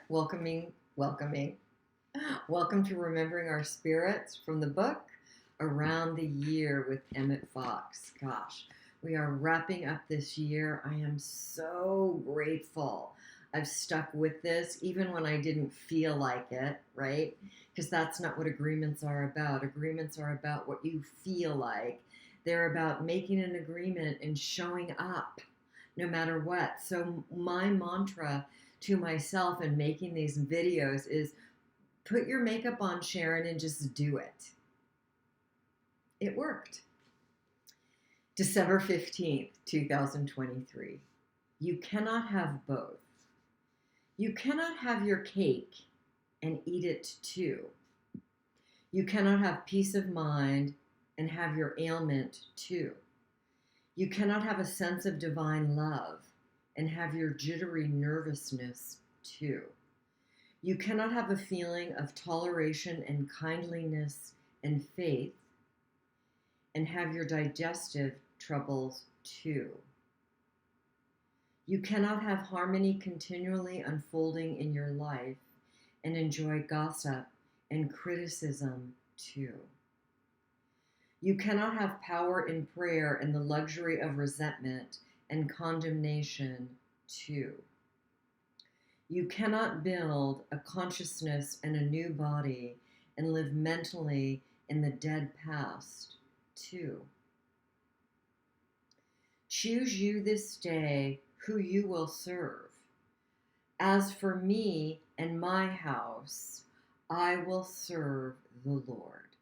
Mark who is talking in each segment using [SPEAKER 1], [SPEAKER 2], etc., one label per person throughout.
[SPEAKER 1] Welcoming. Welcome to Remembering Our Spirits from the book Around the Year with Emmett Fox. Gosh, we are wrapping up this year. I am so grateful I've stuck with this even when I didn't feel like it, right? Because that's not what agreements are about. Agreements are about what you feel like. They're about making an agreement and showing up no matter what. So my mantra to myself and making these videos is put your makeup on, Sharon, and just do it. It worked. December 15th, 2023. You cannot have both. You cannot have your cake and eat it too. You cannot have peace of mind and have your ailment too. You cannot have a sense of divine love and have your jittery nervousness too. You cannot have a feeling of toleration and kindliness and faith and have your digestive troubles too. You cannot have harmony continually unfolding in your life and enjoy gossip and criticism too. You cannot have power in prayer and the luxury of resentment and condemnation too. You cannot build a consciousness and a new body and live mentally in the dead past too. Choose you this day who you will serve. As for me and my house, I will serve the Lord.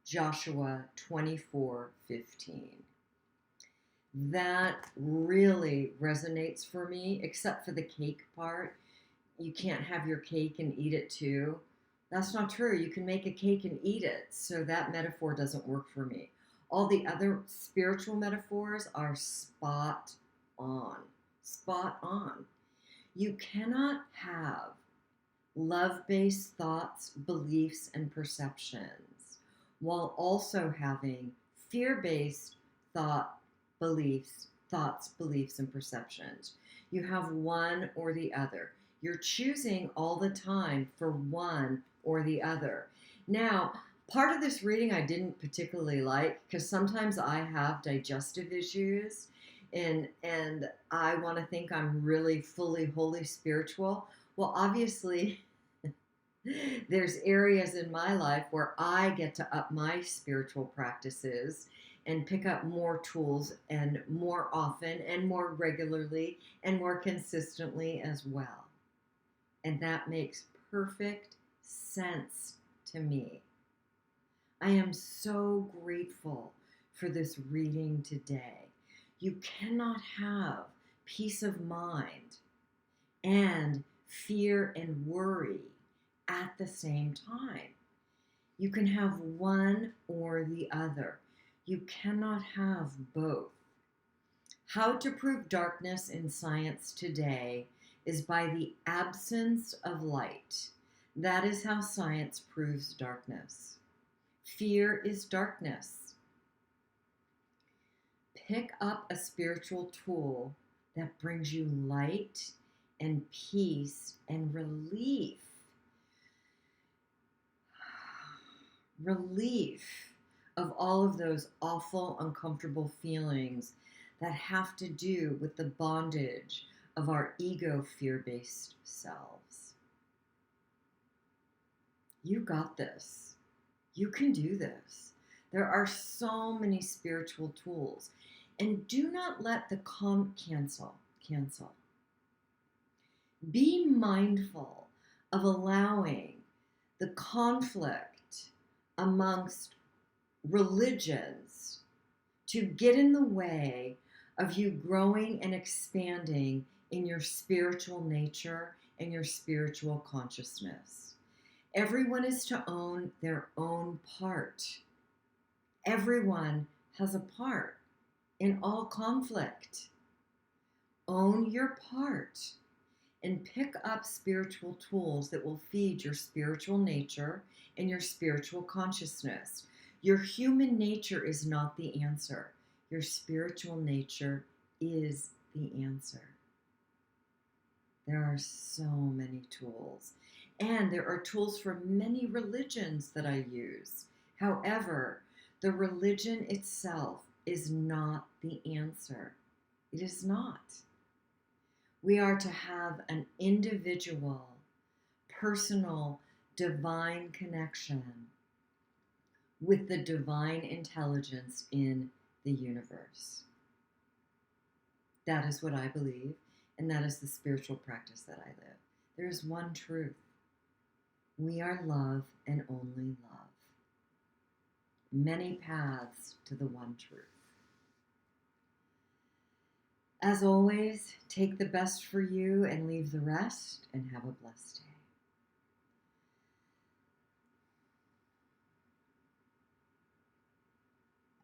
[SPEAKER 1] Joshua 24:15. That really resonates for me, except for the cake part. You can't have your cake and eat it too. That's not true. You can make a cake and eat it. So that metaphor doesn't work for me. All the other spiritual metaphors are spot on. Spot on. You cannot have love-based thoughts, beliefs, and perceptions while also having fear-based thoughts, beliefs, and perceptions. You have one or the other. You're choosing all the time for one or the other. Now, part of this reading I didn't particularly like because sometimes I have digestive issues and I want to think I'm really fully holy spiritual. Well, obviously there's areas in my life where I get to up my spiritual practices and pick up more tools and more often and more regularly and more consistently as well. And that makes perfect sense to me. I am so grateful for this reading today. You cannot have peace of mind and fear and worry at the same time. You can have one or the other. You cannot have both. How to prove darkness in science today is by the absence of light. That is how science proves darkness. Fear is darkness. Pick up a spiritual tool that brings you light and peace and relief. Relief of all of those awful, uncomfortable feelings that have to do with the bondage of our ego fear-based selves. You got this. You can do this. There are so many spiritual tools. And do not let the cancel. Be mindful of allowing the conflict amongst religions to get in the way of you growing and expanding in your spiritual nature and your spiritual consciousness. Everyone is to own their own part. Everyone has a part in all conflict. Own your part and pick up spiritual tools that will feed your spiritual nature and your spiritual consciousness. Your human nature is not the answer. Your spiritual nature is the answer. There are so many tools. And there are tools from many religions that I use. However, the religion itself is not the answer. It is not. We are to have an individual, personal, divine connection with the divine intelligence in the universe. That is what I believe, and that is the spiritual practice that I live. There is one truth. We are love and only love. Many paths to the one truth. As always, take the best for you and leave the rest, and have a blessed day.